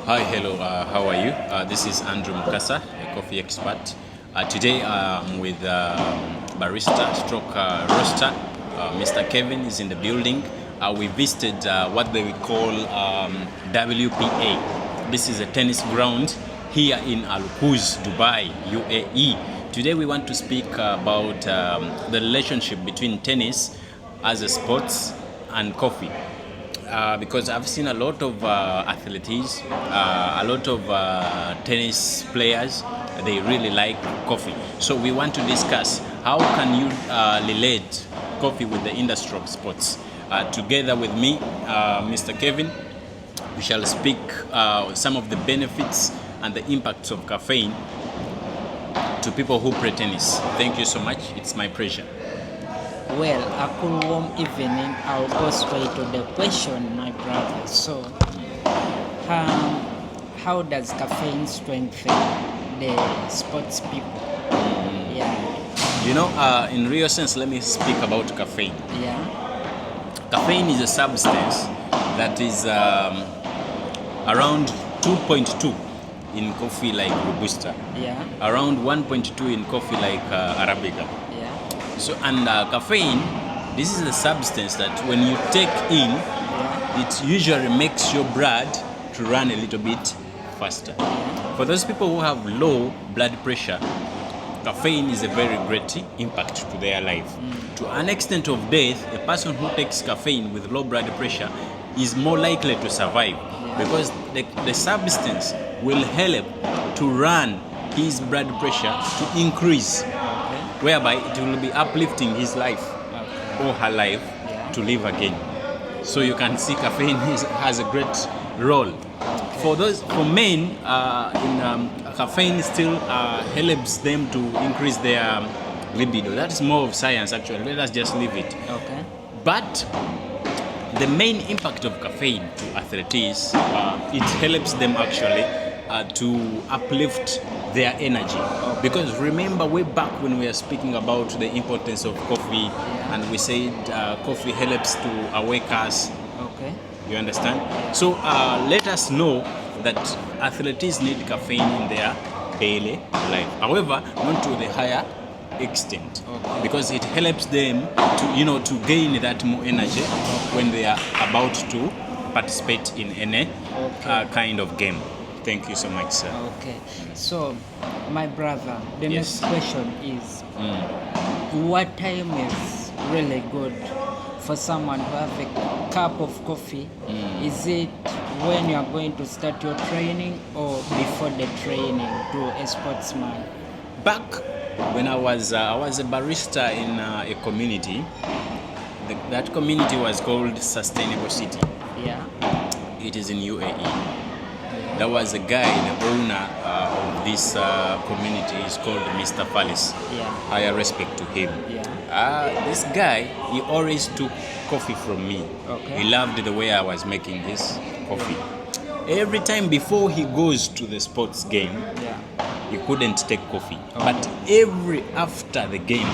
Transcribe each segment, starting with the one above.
Hi, hello, how are you? This is Andrew Mukasa, a coffee expert. Today I'm with barista stroke roaster. Mr. Kevin is in the building. We visited what they would call WPA. This is a tennis ground here in Al Quoz, Dubai, UAE. Today we want to speak about the relationship between tennis as a sports and coffee. Because I've seen a lot of athletes, a lot of tennis players, they really like coffee. So we want to discuss how can you relate coffee with the industry of sports. Together with me, Mr. Kevin, we shall speak some of the benefits and the impacts of caffeine to people who play tennis. Thank you so much. It's my pleasure. Well, a cool warm evening. I'll go straight to the question, my brother. So, how does caffeine strengthen the sports people? Yeah, In real sense, let me speak about caffeine. yeah, Caffeine is a substance that is around 2.2 in coffee like Robusta, yeah, around 1.2 in coffee like Arabica. yeah, So, and caffeine, this is a substance that when you take in, yeah, it usually makes your blood to run a little bit faster. For those people who have low blood pressure, caffeine is a very great impact to their life. To an extent of death, a person who takes caffeine with low blood pressure is more likely to survive because the substance will help to run his blood pressure to increase, whereby it will be uplifting his life or her life to live again. So you can see caffeine has a great role. For men, caffeine still helps them to increase their libido. That is more of science, actually. Let us just leave it. okay, But the main impact of caffeine to athletes, it helps them actually to uplift their energy. Because remember, way back when we were speaking about the importance of coffee, and we said coffee helps to awake us. okay, You understand? So let us know that athletes need caffeine in their daily life. However, not to the higher extent, because it helps them to gain that more energy when they are about to participate in any kind of game. Thank you so much, sir. okay. So, my brother, the Yes. next question is what time is really good for someone to have a cup of coffee? Is it when you are going to start your training or before the training to a sportsman? Back when I was a barista in a community. That community was called Sustainable City. Yeah, It is in UAE. There was a guy, the owner of this community is called Mr. Fallis. yeah, Higher respect to him. yeah, This guy, he always took coffee from me. Okay. He loved the way I was making his coffee. Every time before he goes to the sports game, yeah, he couldn't take coffee. But every after the game,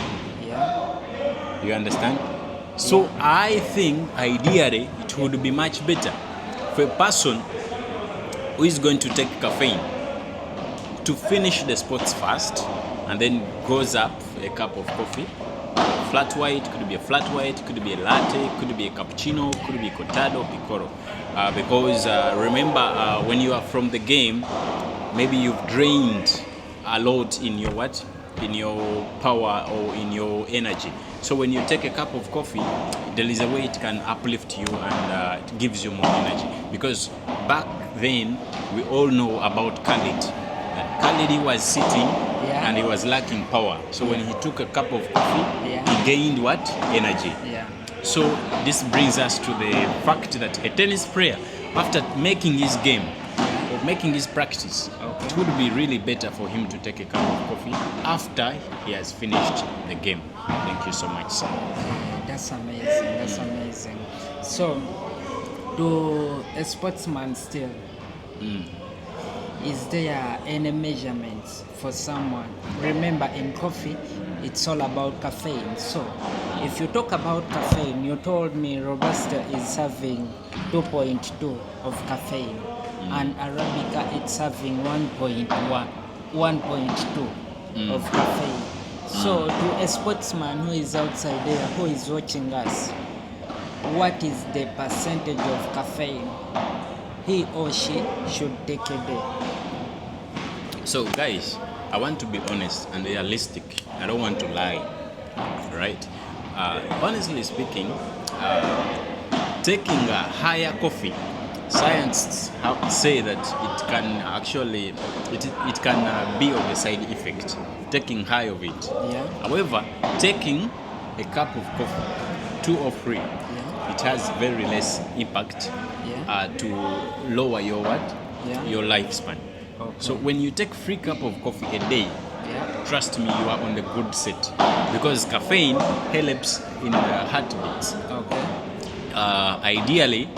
yeah, you understand? So I think ideally it would be much better for a person who is going to take caffeine to finish the sports first and then goes up for a cup of coffee. Flat white, could be a flat white, could be a latte, could be a cappuccino, could be cortado, piccolo. Because remember, when you are from the game, maybe you've drained a lot in your what? In your power or in your energy. So when you take a cup of coffee, there is a way it can uplift you and it gives you more energy. Because back then, we all know about Khalid. Khalid, he was sitting and he was lacking power. So when he took a cup of coffee, he gained what? Energy. yeah, So this brings us to the fact that a tennis player, after making his game or making his practice, it would be really better for him to take a cup of coffee after he has finished the game. Thank you so much, sir. that's amazing. That's amazing. So, to a sportsman still, is there any measurements for someone? Remember, in coffee, it's all about caffeine. So, if you talk about caffeine, you told me Robusta is having 2.2 of caffeine. and Arabica it's having 1.1, 1.2 of caffeine. So to a sportsman who is outside there, who is watching us, what is the percentage of caffeine he or she should take a day? So guys, I want to be honest and realistic. I don't want to lie, right? Honestly speaking, taking a higher coffee, scientists say that it can actually it can be of a side effect. Taking high of it. Yeah. However, taking a cup of coffee, 2 or 3, Yeah. it has very less impact Yeah. to lower your what? Yeah. Your lifespan. Okay. So when you take 3 cup of coffee a day, Yeah. trust me, you are on the good set because caffeine helps in heartbeats. Okay. Ideally,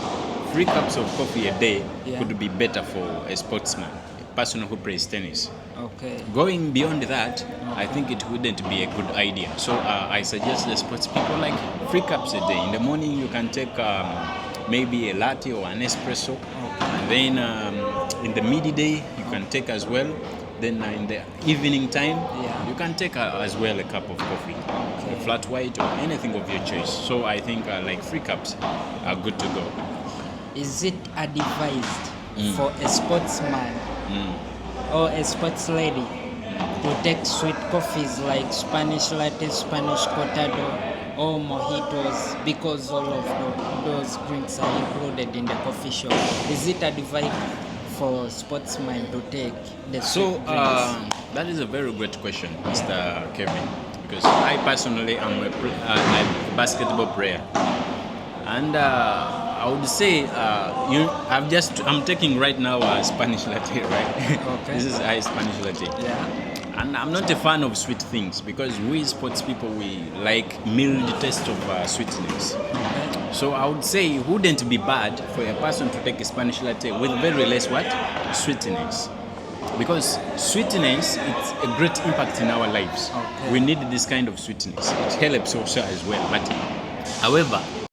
3 cups of coffee a day Yeah. could be better for a sportsman, a person who plays tennis. Okay. Going beyond that, I think it wouldn't be a good idea. So I suggest the sports people like 3 cups a day. In the morning, you can take maybe a latte or an espresso, and then in the midday you can take as well. Then in the evening time, Yeah. you can take as well a cup of coffee, Okay. a flat white or anything of your choice. So I think like 3 cups are good to go. Is it advised for a sportsman or a sports lady to take sweet coffees like Spanish latte, Spanish cortado, or mojitos, because all of those drinks are included in the coffee shop? Is it advised for sportsmen to take the So sweet drinks? that is a very great question, Mr. Kevin, because I personally am a basketball player, and I would say I'm taking right now a Spanish latte, right? Okay. This is a Spanish latte. Yeah. And I'm not a fan of sweet things because we sports people, we like mild taste of sweetness. Okay. So I would say it wouldn't be bad for a person to take a Spanish latte with very less what? Sweetness. Because sweetness, it's a great impact in our lives. Okay. We need this kind of sweetness. It helps also as well. But however,